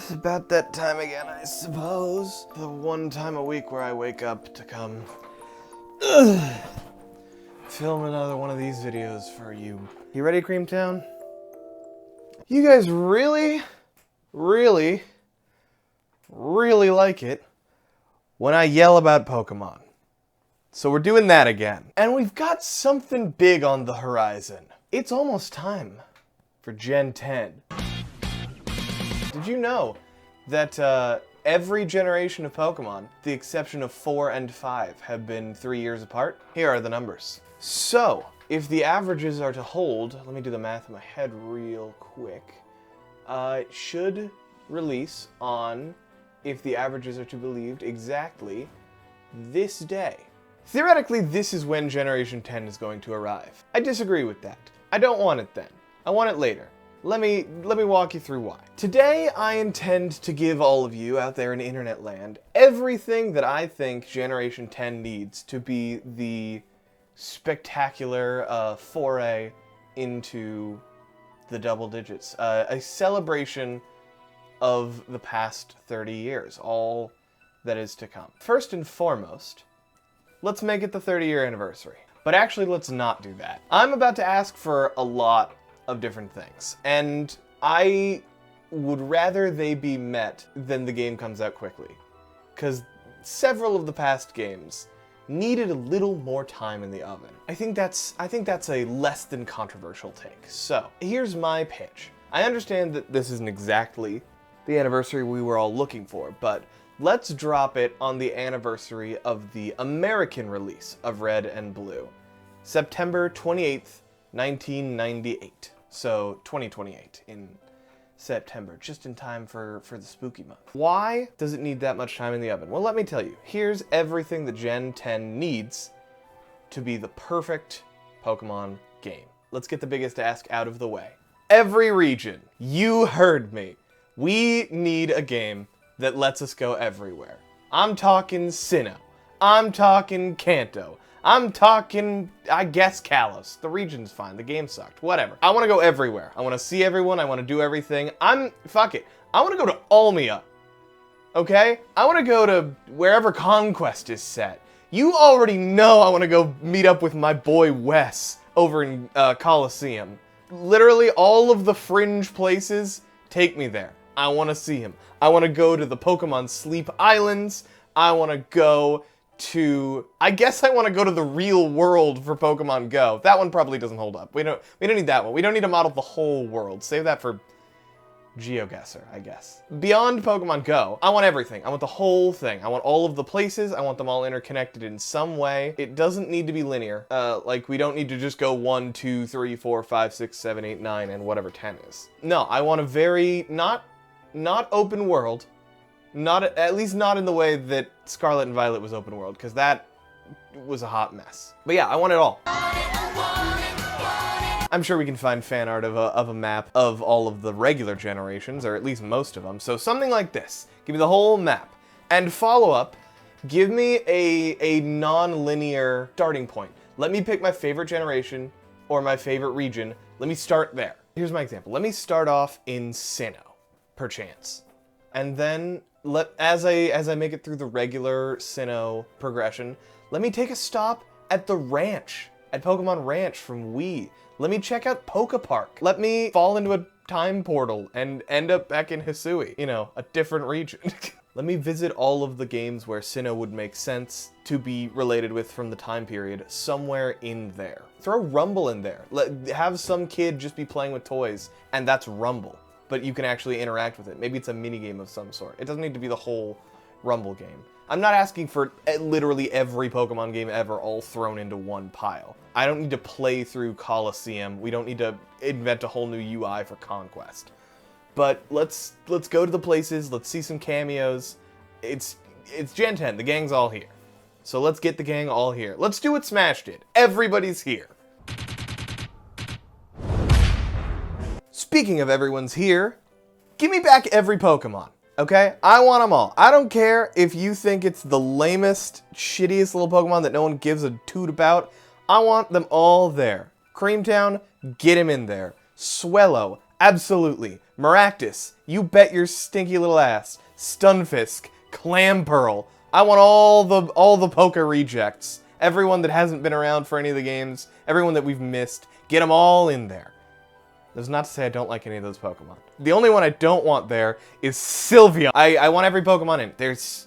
It's about that time again, I suppose. The one time a week where I wake up to come film another one of these videos for you. You ready, Creamtown? You guys really like it when I yell about Pokemon. So we're doing that again. And we've got something big on the horizon. It's almost time for Gen 10. Did you know that every generation of Pokemon, the exception of 4 and 5, have been 3 years apart? Here are the numbers. So, if the averages are to hold, let me do the math in my head real quick. It should release on, if the averages are to be believed, exactly this day. Theoretically, this is when Generation 10 is going to arrive. I disagree with that. I don't want it then. I want it later. Let me walk you through why. Today, I intend to give all of you out there in internet land everything that I think Generation 10 needs to be the spectacular foray into the double digits. A celebration of the past 30 years, all that is to come. First and foremost, let's make it the 30-year anniversary. But actually, let's not do that. I'm about to ask for a lot of different things, and I would rather they be met than the game comes out quickly, because several of the past games needed a little more time in the oven. I think that's a less than controversial take. So here's my pitch. I understand that this isn't exactly the anniversary we were all looking for, but let's drop it on the anniversary of the American release of Red and Blue, September 28th, 1998. So 2028 in September, just in time for the spooky month. Why does it need that much time in the oven? Well, let me tell you. Here's everything that Gen 10 needs to be the perfect Pokemon game. Let's get the biggest ask out of the way. Every region, you heard me. We need a game that lets us go everywhere. I'm talking Sinnoh. I'm talking Kanto. I'm talking, I guess, Kalos. The region's fine. The game sucked. Whatever. I want to go everywhere. I want to see everyone. I want to do everything. Fuck it. I want to go to Almia. Okay? I want to go to wherever Conquest is set. You already know I want to go meet up with my boy Wes over in Coliseum. Literally all of the fringe places, take me there. I want to see him. I want to go to the Pokemon Sleep Islands. I want to go to, I guess I want to go to the real world for Pokemon Go. That one probably doesn't hold up. We don't need that one. We don't need to model the whole world. Save that for GeoGuessr, I guess. Beyond Pokemon Go, I want everything. I want the whole thing. I want all of the places. I want them all interconnected in some way. It doesn't need to be linear. Like, we don't need to just go 1, 2, 3, 4, 5, 6, 7, 8, 9, and whatever 10 is. No, I want a very, not open world. At least not in the way that Scarlet and Violet was open world, because that was a hot mess. But yeah, I want it all. I'm sure we can find fan art of a map of all of the regular generations, or at least most of them. So something like this. Give me the whole map. And follow up, give me a non-linear starting point. Let me pick my favorite generation or my favorite region. Let me start there. Here's my example. Let me start off in Sinnoh, perchance. And then as I make it through the regular Sinnoh progression, let me take a stop at the ranch, at Pokemon Ranch from Wii. Let me check out Pokepark. Let me fall into a time portal and end up back in Hisui, you know, a different region. Let me visit all of the games where Sinnoh would make sense to be related with from the time period somewhere in there. Throw Rumble in there. Have some kid just be playing with toys, and that's Rumble. But you can actually interact with it. Maybe it's a minigame of some sort. It doesn't need to be the whole Rumble game. I'm not asking for literally every Pokemon game ever all thrown into one pile. I don't need to play through Coliseum. We don't need to invent a whole new UI for Conquest. But let's go to the places, let's see some cameos. It's Gen 10, the gang's all here. So let's get the gang all here. Let's do what Smash did. Everybody's here. Speaking of everyone's here, give me back every Pokemon, okay? I want them all. I don't care if you think it's the lamest, shittiest little Pokemon that no one gives a toot about. I want them all there. Creamtown, get him in there. Swellow, absolutely. Maractus, you bet your stinky little ass. Stunfisk, Clamperl. I want all the Poke rejects. Everyone that hasn't been around for any of the games, everyone that we've missed, get them all in there. That's not to say I don't like any of those Pokemon. The only one I don't want there is Sylveon. I want every Pokemon in.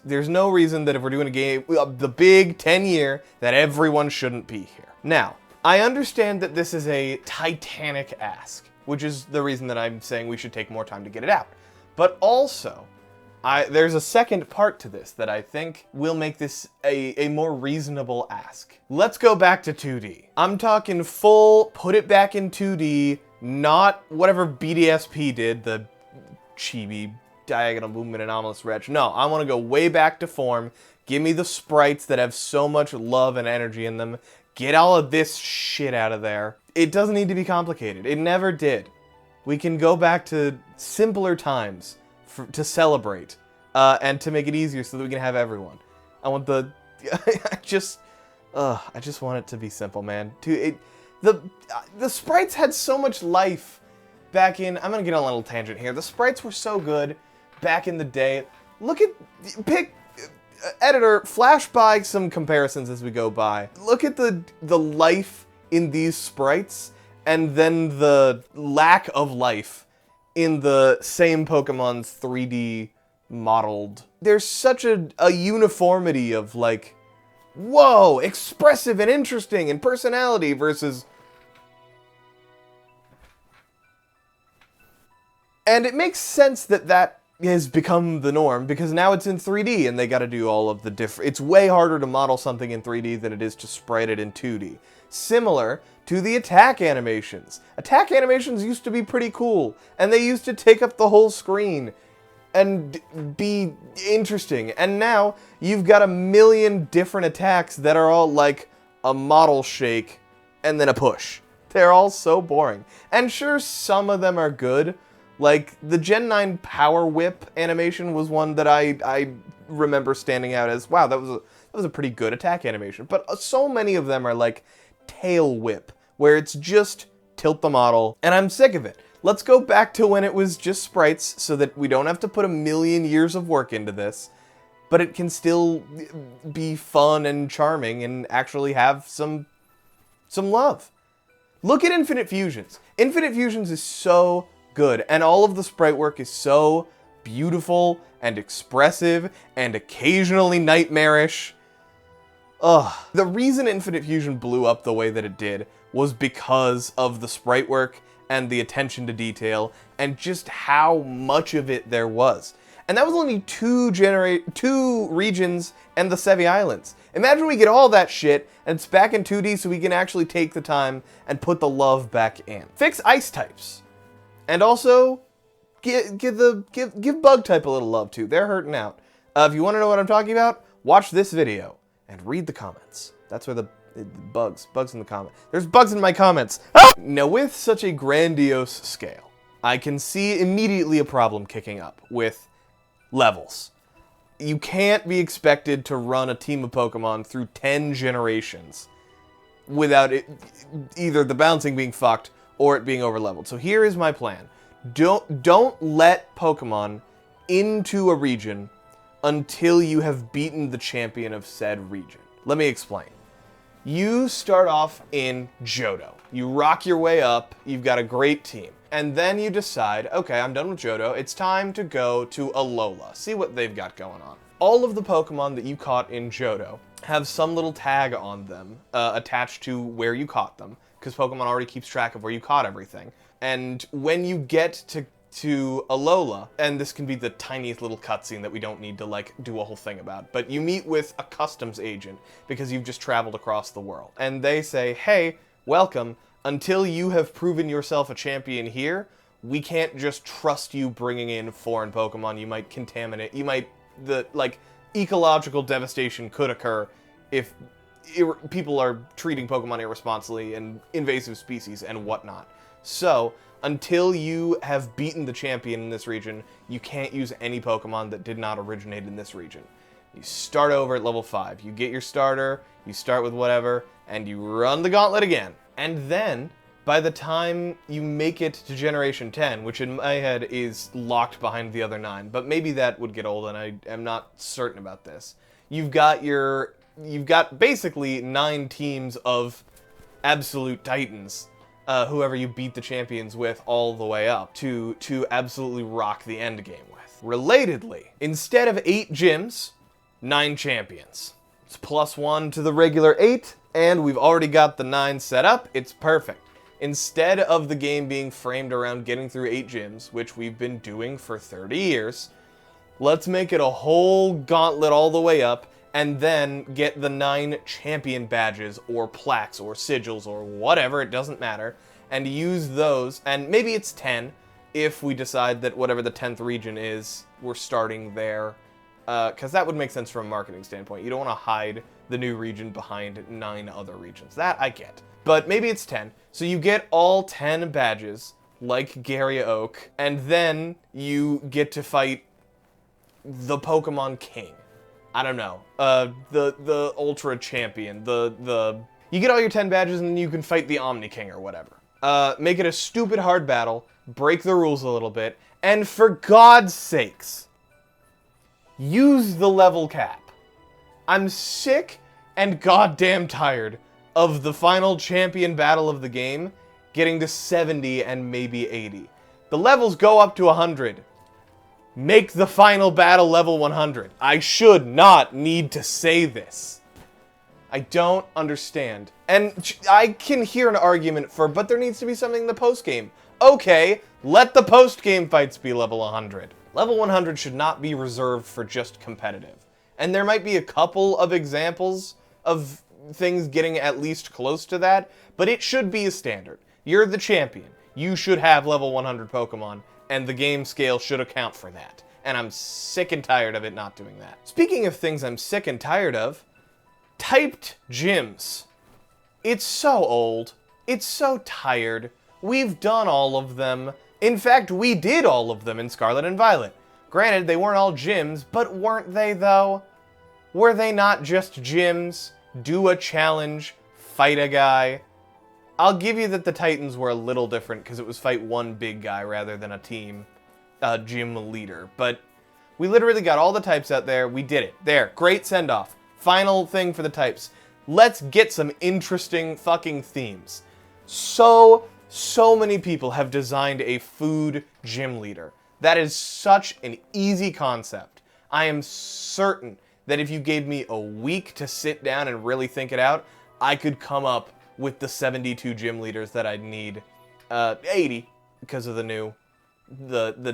There's no reason that if we're doing a game, the big 10-year, that everyone shouldn't be here. Now, I understand that this is a titanic ask, which is the reason that I'm saying we should take more time to get it out. But also, there's a second part to this that I think will make this a more reasonable ask. Let's go back to 2D. I'm talking full, put it back in 2D, not whatever BDSP did, the chibi, diagonal movement, anomalous wretch. No, I want to go way back to form. Give me the sprites that have so much love and energy in them. Get all of this shit out of there. It doesn't need to be complicated. It never did. We can go back to simpler times to celebrate and to make it easier so that we can have everyone. I want the... I just want it to be simple, man. The sprites had so much life back in... I'm gonna get on a little tangent here. The sprites were so good back in the day. Look at... Editor, flash by some comparisons as we go by. Look at the life in these sprites, and then the lack of life in the same Pokemon's 3D modeled. There's such a uniformity of like, whoa, expressive and interesting and personality versus... And it makes sense that that has become the norm, because now it's in 3D and they gotta do all of the different... It's way harder to model something in 3D than it is to sprite it in 2D. Similar to the attack animations. Attack animations used to be pretty cool, and they used to take up the whole screen and be interesting. And now you've got a million different attacks that are all like a model shake and then a push. They're all so boring. And sure, some of them are good. Like, the Gen 9 Power Whip animation was one that I remember standing out as, wow, that was a pretty good attack animation. But so many of them are like Tail Whip, where it's just tilt the model, and I'm sick of it. Let's go back to when it was just sprites so that we don't have to put a million years of work into this, but it can still be fun and charming and actually have some love. Look at Infinite Fusions. Infinite Fusions is so good, and all of the sprite work is so beautiful and expressive and occasionally nightmarish. Ugh. The reason Infinite Fusion blew up the way that it did was because of the sprite work and the attention to detail and just how much of it there was. And that was only two regions and the Sevi Islands. Imagine we get all that shit and it's back in 2D so we can actually take the time and put the love back in. Fix ice types. And also, give bug type a little love too. They're hurting out. If you want to know what I'm talking about, watch this video and read the comments. That's where the bugs in the comments. There's bugs in my comments. Ah! Now, with such a grandiose scale, I can see immediately a problem kicking up with levels. You can't be expected to run a team of Pokemon through 10 generations without it, either the balancing being fucked or it being overleveled. So here is my plan. Don't let Pokemon into a region until you have beaten the champion of said region. Let me explain. You start off in Johto. You rock your way up, you've got a great team. And then you decide, okay, I'm done with Johto, it's time to go to Alola, see what they've got going on. All of the Pokemon that you caught in Johto have some little tag on them attached to where you caught them, because Pokemon already keeps track of where you caught everything. And when you get to Alola, and this can be the tiniest little cutscene that we don't need to like do a whole thing about, but you meet with a customs agent because you've just traveled across the world. And they say, hey, welcome, until you have proven yourself a champion here, we can't just trust you bringing in foreign Pokemon. You might contaminate, ecological devastation could occur if people are treating Pokemon irresponsibly and invasive species and whatnot. So, until you have beaten the champion in this region, you can't use any Pokemon that did not originate in this region. You start over at level 5. You get your starter, you start with whatever, and you run the gauntlet again. And then, by the time you make it to Generation 10, which in my head is locked behind the other 9, but maybe that would get old and I am not certain about this. You've got basically 9 teams of absolute titans, whoever you beat the champions with all the way up to absolutely rock the end game with. Relatedly, instead of 8 gyms, 9 champions. It's +1 to the regular 8, and we've already got the 9 set up. It's perfect. Instead of the game being framed around getting through 8 gyms, which we've been doing for 30 years, let's make it a whole gauntlet all the way up, and then get the 9 champion badges, or plaques, or sigils, or whatever, it doesn't matter, and use those, and maybe it's 10, if we decide that whatever the 10th region is, we're starting there, because that would make sense from a marketing standpoint. You don't want to hide the new region behind 9 other regions. That I get. But maybe it's 10. So you get all 10 badges, like Garia Oak, and then you get to fight the Pokemon King. I don't know. The Ultra Champion. You get all your 10 badges and then you can fight the Omni King or whatever. Make it a stupid hard battle, break the rules a little bit, and for God's sakes, use the level cap. I'm sick and goddamn tired of the final champion battle of the game getting to 70 and maybe 80. The levels go up to 100. Make the final battle level 100. I should not need to say this. I don't understand. And I can hear an argument for, but there needs to be something in the post-game. Okay, let the post-game fights be level 100. Level 100 should not be reserved for just competitive. And there might be a couple of examples of things getting at least close to that, but it should be a standard. You're the champion. You should have level 100 Pokemon, and the game scale should account for that. And I'm sick and tired of it not doing that. Speaking of things I'm sick and tired of, typed gyms. It's so old. It's so tired. We've done all of them. In fact, we did all of them in Scarlet and Violet. Granted, they weren't all gyms, but weren't they though? Were they not just gyms? Do a challenge, fight a guy. I'll give you that the Titans were a little different because it was fight one big guy rather than a team, gym leader. But we literally got all the types out there. We did it. There, great send-off. Final thing for the types. Let's get some interesting fucking themes. So many people have designed a food gym leader. That is such an easy concept. I am certain that if you gave me a week to sit down and really think it out, I could come up with the 72 gym leaders that I'd need. 80, because of the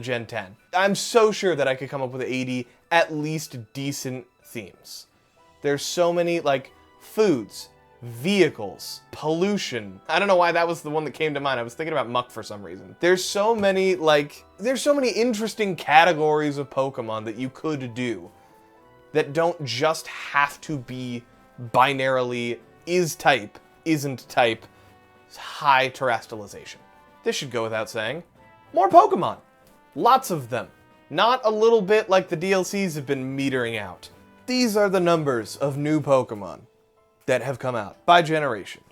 Gen 10. I'm so sure that I could come up with 80 at least decent themes. There's so many, like, foods, vehicles, pollution. I don't know why that was the one that came to mind. I was thinking about muck for some reason. There's so many interesting categories of Pokemon that you could do that don't just have to be binarily is type, isn't type, high terrestrialization. This should go without saying. More Pokemon. Lots of them. Not a little bit like the DLCs have been metering out. These are the numbers of new Pokemon that have come out by generation.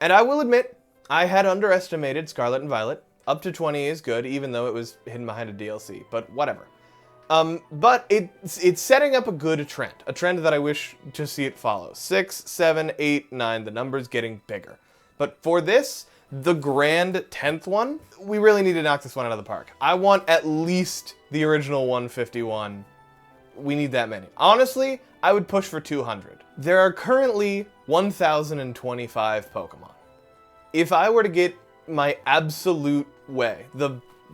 And I will admit, I had underestimated Scarlet and Violet. Up to 20 is good, even though it was hidden behind a DLC, but whatever. But it's setting up a good trend. A trend that I wish to see it follow. 6, 7, 8, 9, the number's getting bigger. But for this, the grand 10th one, we really need to knock this one out of the park. I want at least the original 151. We need that many. Honestly, I would push for 200. There are currently 1,025 Pokemon. If I were to get my absolute way,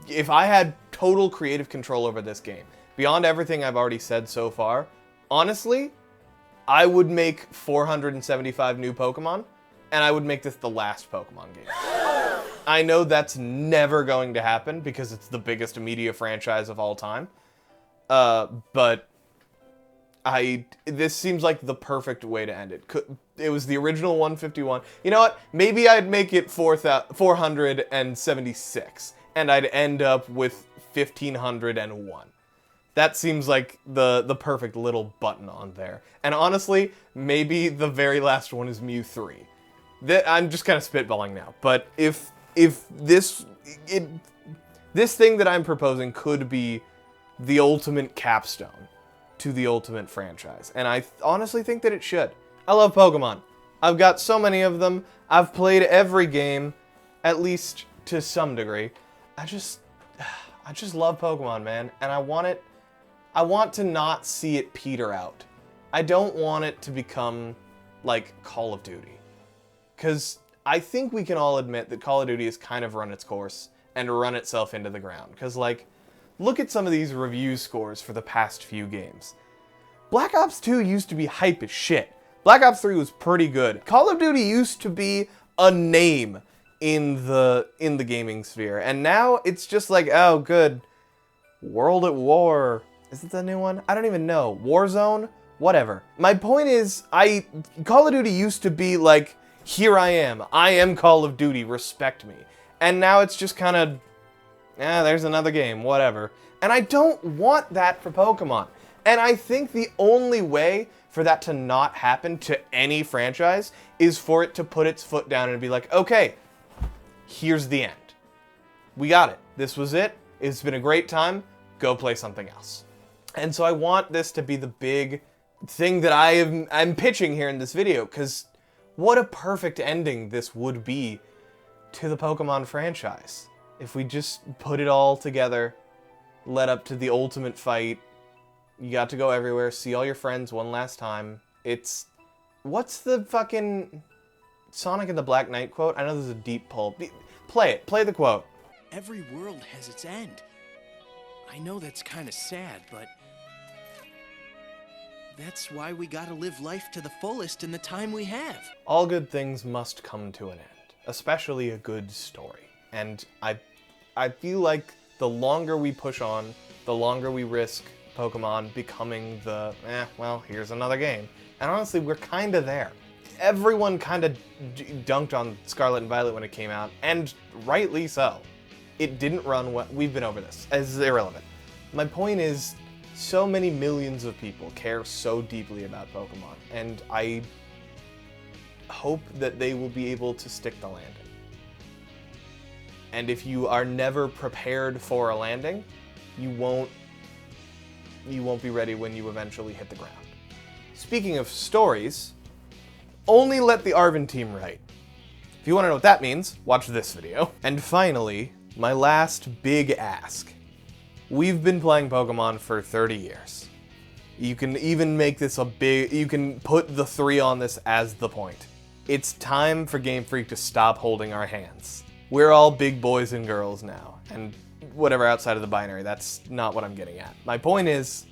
if I had total creative control over this game, beyond everything I've already said so far, honestly, I would make 475 new Pokemon, and I would make this the last Pokemon game. I know that's never going to happen because it's the biggest media franchise of all time, but this seems like the perfect way to end it. It was the original 151. You know what? Maybe I'd make it 476, and I'd end up with 1,501. That seems like the perfect little button on there. And honestly, maybe the very last one is Mew 3. I'm just kind of spitballing now. But if if this thing that I'm proposing could be the ultimate capstone to the ultimate franchise. And I honestly think that it should. I love Pokemon. I've got so many of them. I've played every game, at least to some degree. I just love Pokemon, man. And I want to not see it peter out. I don't want it to become like Call of Duty. Because I think we can all admit that Call of Duty has kind of run its course and run itself into the ground. Because, like, look at some of these review scores for the past few games. Black Ops 2 used to be hype as shit. Black Ops 3 was pretty good. Call of Duty used to be a name in the gaming sphere. And now it's just like, oh, good. World at War. Is it the new one? I don't even know. Warzone? Whatever. My point is, Call of Duty used to be like, here I am Call of Duty, respect me. And now it's just kind of, there's another game, whatever. And I don't want that for Pokemon. And I think the only way for that to not happen to any franchise is for it to put its foot down and be like, okay, here's the end. We got it. This was it. It's been a great time. Go play something else. And so I want this to be the big thing that I'm pitching here in this video, because what a perfect ending this would be to the Pokemon franchise. If we just put it all together, led up to the ultimate fight, you got to go everywhere, see all your friends one last time. What's the fucking Sonic and the Black Knight quote? I know there's a deep pull. Play it. Play the quote. Every world has its end. I know that's kind of sad, but that's why we gotta live life to the fullest in the time we have. All good things must come to an end, especially a good story. And I feel like the longer we push on, the longer we risk Pokemon becoming the, well, here's another game. And honestly, we're kind of there. Everyone kind of dunked on Scarlet and Violet when it came out, and rightly so. It didn't run well. We've been over this. It's irrelevant. My point is, so many millions of people care so deeply about Pokemon, and I hope that they will be able to stick the landing. And if you are never prepared for a landing, you won't be ready when you eventually hit the ground. Speaking of stories, only let the Arven team write. If you want to know what that means, watch this video. And finally, my last big ask. We've been playing Pokemon for 30 years. You can even make this you can put the 3 on this as the point. It's time for Game Freak to stop holding our hands. We're all big boys and girls now, and whatever outside of the binary, that's not what I'm getting at. My point is,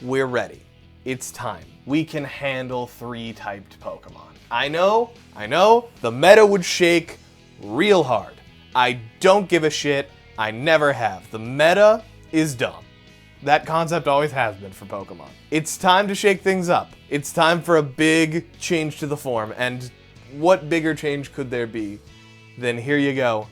we're ready. It's time. We can handle 3-typed Pokemon. I know, the meta would shake real hard. I don't give a shit. I never have. The meta is dumb. That concept always has been for Pokemon. It's time to shake things up. It's time for a big change to the form, and what bigger change could there be than here you go.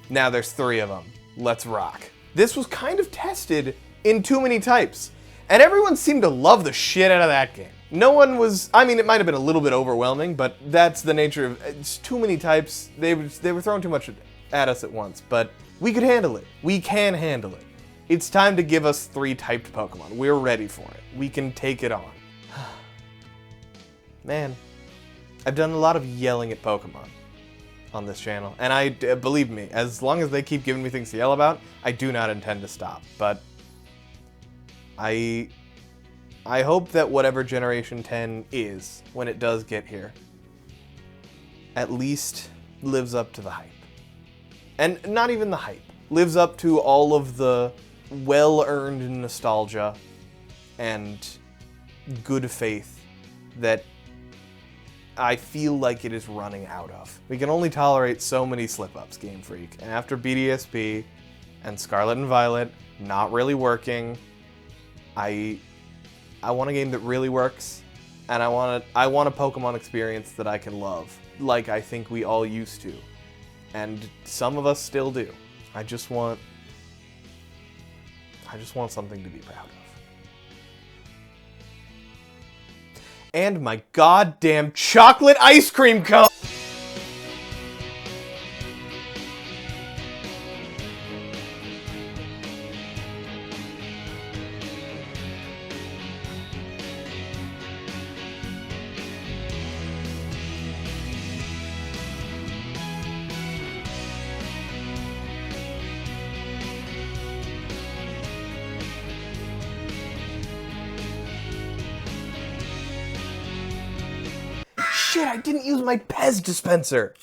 Now there's 3 of them. Let's rock. This was kind of tested in too many types, and everyone seemed to love the shit out of that game. No one was, I mean, it might have been a little bit overwhelming, but that's the nature of, it's too many types. They were throwing too much at us at once, but we could handle it. We can handle it. It's time to give us 3-typed Pokemon. We're ready for it. We can take it on. Man, I've done a lot of yelling at Pokemon on this channel, and believe me, as long as they keep giving me things to yell about, I do not intend to stop. But I hope that whatever Generation 10 is, when it does get here, at least lives up to the hype. And not even the hype. Lives up to all of the well-earned nostalgia and good faith that I feel like it is running out of. We can only tolerate so many slip-ups, Game Freak. And after BDSP and Scarlet and Violet not really working, I want a game that really works, and I want a Pokemon experience that I can love, like I think we all used to. And some of us still do. I just want something to be proud of. And my goddamn chocolate ice cream cone! Shit, I didn't use my Pez dispenser.